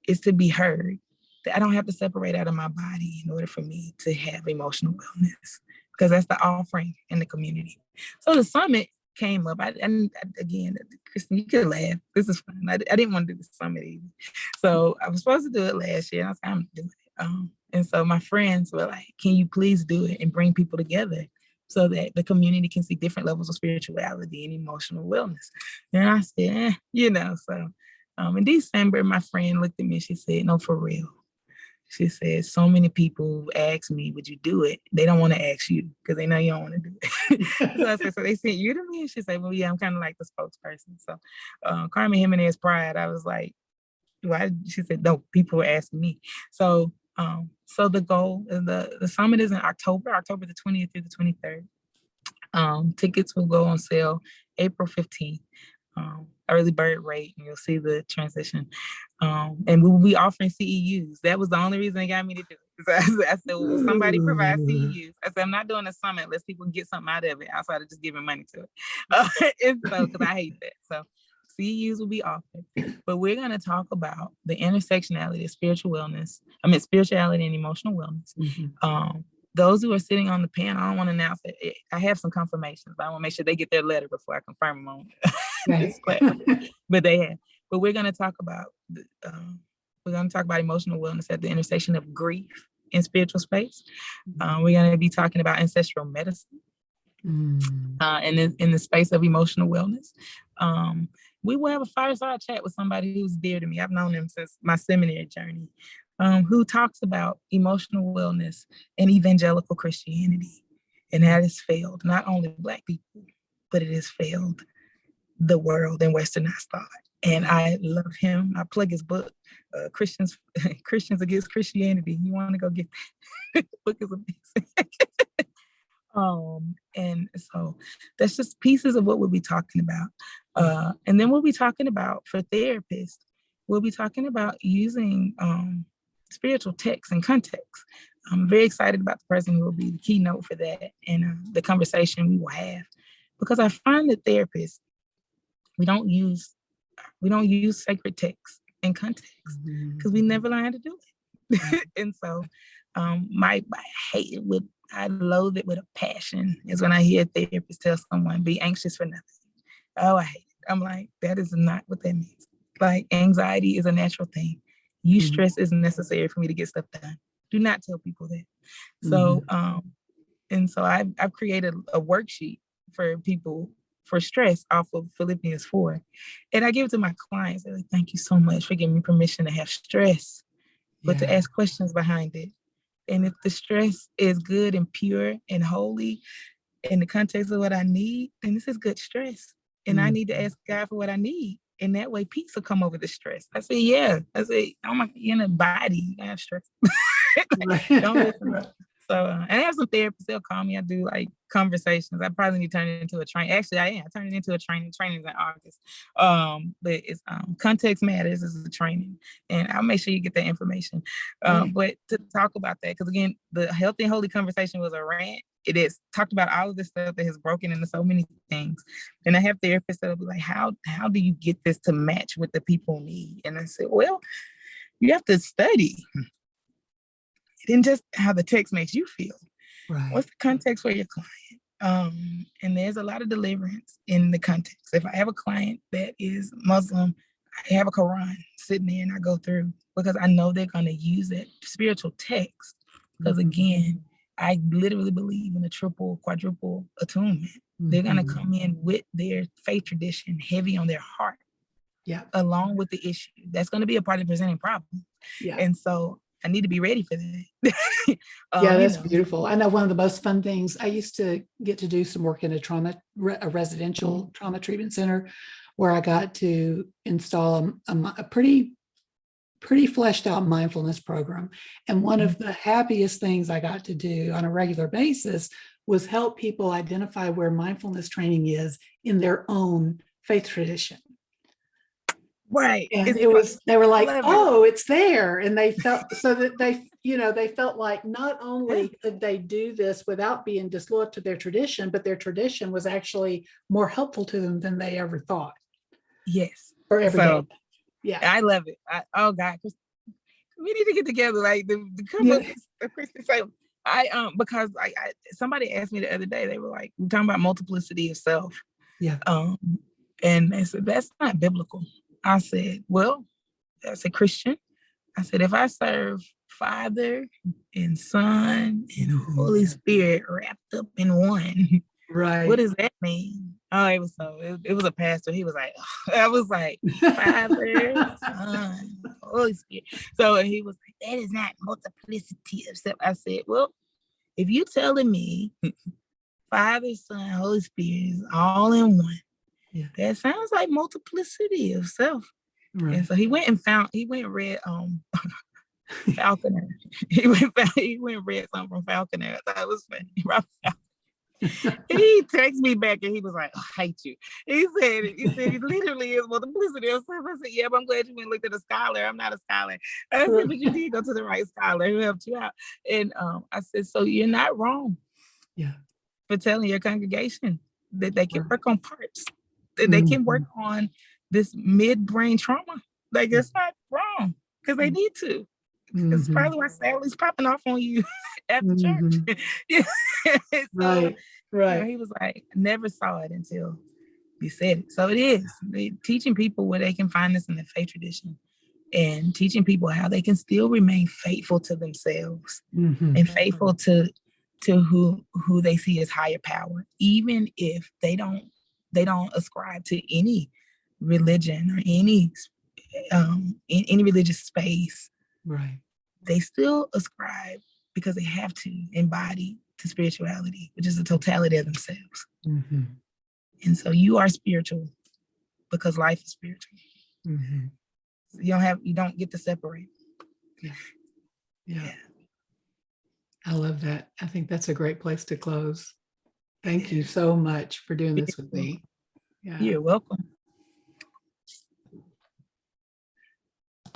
is to be heard, that I don't have to separate out of my body in order for me to have emotional wellness, because that's the offering in the community. So the summit came up. And again, Kristen, you could laugh. This is fun. I didn't want to do the summit either. So I was supposed to do it last year. And I was like, I'm doing it. And so my friends were like, can you please do it and bring people together so that the community can see different levels of spirituality and emotional wellness? And I said, so in December, my friend looked at me and she said, no, for real. She said, so many people ask me, would you do it? They don't want to ask you because they know you don't want to do it. So I said, so they sent you to me? And she said, well, yeah, I'm kind of like the spokesperson. So Carmen Jimenez Pride, I was like, why? She said, no, people were asking me. So the goal, the summit is in October the 20th through the 23rd. Tickets will go on sale April 15th. Early bird rate, and you'll see the transition. And we will be offering CEUs. That was the only reason they got me to do it. So I said, well, will somebody provide CEUs? I said, I'm not doing a summit unless people get something out of it outside of just giving money to it. And so, because I hate that. So CEUs will be offered. But we're going to talk about the intersectionality of spirituality and emotional wellness. Mm-hmm. Those who are sitting on the panel, I don't want to announce it. I have some confirmations, but I want to make sure they get their letter before I confirm them on this platform. But they have. But we're going to talk about emotional wellness at the intersection of grief and spiritual space. We're going to be talking about ancestral medicine in the space of emotional wellness. We will have a fireside chat with somebody who's dear to me. I've known him since my seminary journey. Who talks about emotional wellness and evangelical Christianity, and that has failed not only Black people, but it has failed the world and Westernized thought. And I love him. I plug his book, Christians Against Christianity. You want to go get that? The book is amazing. And so that's just pieces of what we'll be talking about. And then we'll be talking about, for therapists, we'll be talking about using spiritual text and context. I'm very excited about the person who will be the keynote for that and the conversation we will have, because I find that therapists, we don't use sacred text and context because we never learn how to do it. And so I loathe it with a passion is when I hear therapists tell someone, be anxious for nothing. Oh, I hate it. I'm like, that is not what that means. Like, anxiety is a natural thing. Stress is necessary for me to get stuff done. Do not tell people that. So, and so I've created a worksheet for people for stress off of Philippians 4. And I give it to my clients. They're like, thank you so much for giving me permission to have stress, but to ask questions behind it. And if the stress is good and pure and holy in the context of what I need, then this is good stress. And I need to ask God for what I need. And that way peace will come over the stress. I say, yeah. I say, oh my, you're in a body, I have stress. Don't listen. So, and I have some therapists, they'll call me. I do like conversations. I probably need to turn it into a training. Actually, I am. I turned it into a training. Training's in August. But it's Context Matters is a training. And I'll make sure you get that information. But to talk about that, because again, the Healthy and Holy Conversation was a rant. It is talked about all of this stuff that has broken into so many things. And I have therapists that'll be like, how do you get this to match what the people need? And I said, well, you have to study. It isn't just how the text makes you feel. Right. What's the context for your client? And there's a lot of deliverance in the context. If I have a client that is Muslim, I have a Quran sitting there and I go through, because I know they're going to use that spiritual text. Because again, I literally believe in a triple, quadruple atonement. They're going to come in with their faith tradition heavy on their heart, along with the issue. That's going to be a part of the presenting problem. Yeah. And so I need to be ready for that. That's beautiful. I know one of the most fun things, I used to get to do some work in a residential trauma treatment center, where I got to install a pretty fleshed out mindfulness program. And one of the happiest things I got to do on a regular basis was help people identify where mindfulness training is in their own faith tradition. Right. And they were like, oh, it's there. And they felt so that they felt like not only could they do this without being disloyal to their tradition, but their tradition was actually more helpful to them than they ever thought Yes. for every day. So Yeah. I love it. Oh God, we need to get together, like the come up with Christian Salem. Because somebody asked me the other day, they were like, we're talking about multiplicity of self. Yeah. And they said, that's not biblical. I said, well, as a Christian, I said, if I serve Father and Son and Holy Spirit wrapped up in one, Right. what does that mean? Oh, it was a pastor. He was like, I was like, Father, Son, Holy Spirit. So he was like, that is not multiplicity of self. I said, well, if you telling me Father, Son, Holy Spirit is all in one, that sounds like multiplicity of self. Right. And so he went and read Falconer. He went and read something from Falconer. I thought it was funny. He texted me back and he was like, oh, I hate you. He said it literally is multiplicity of self. I said, yeah, but I'm glad you went and looked at a scholar. I'm not a scholar. I said, but you did go to the right scholar who helped you out. And I said, so you're not wrong. Yeah. For telling your congregation that they can work on parts, that they can work on this midbrain trauma. Like, it's not wrong because they need to. It's probably why Sally's popping off on you at the church. So, right. He was like, never saw it until you said it. So it is teaching people where they can find this in the faith tradition, and teaching people how they can still remain faithful to themselves and faithful to who they see as higher power, even if they don't ascribe to any religion or any religious space. Right. They still ascribe because they have to embody to spirituality, which is the totality of themselves. And so you are spiritual because life is spiritual. So you don't get to separate. Yeah. I love that. I think that's a great place to close. Thank you so much for doing this with me. Yeah. You're welcome.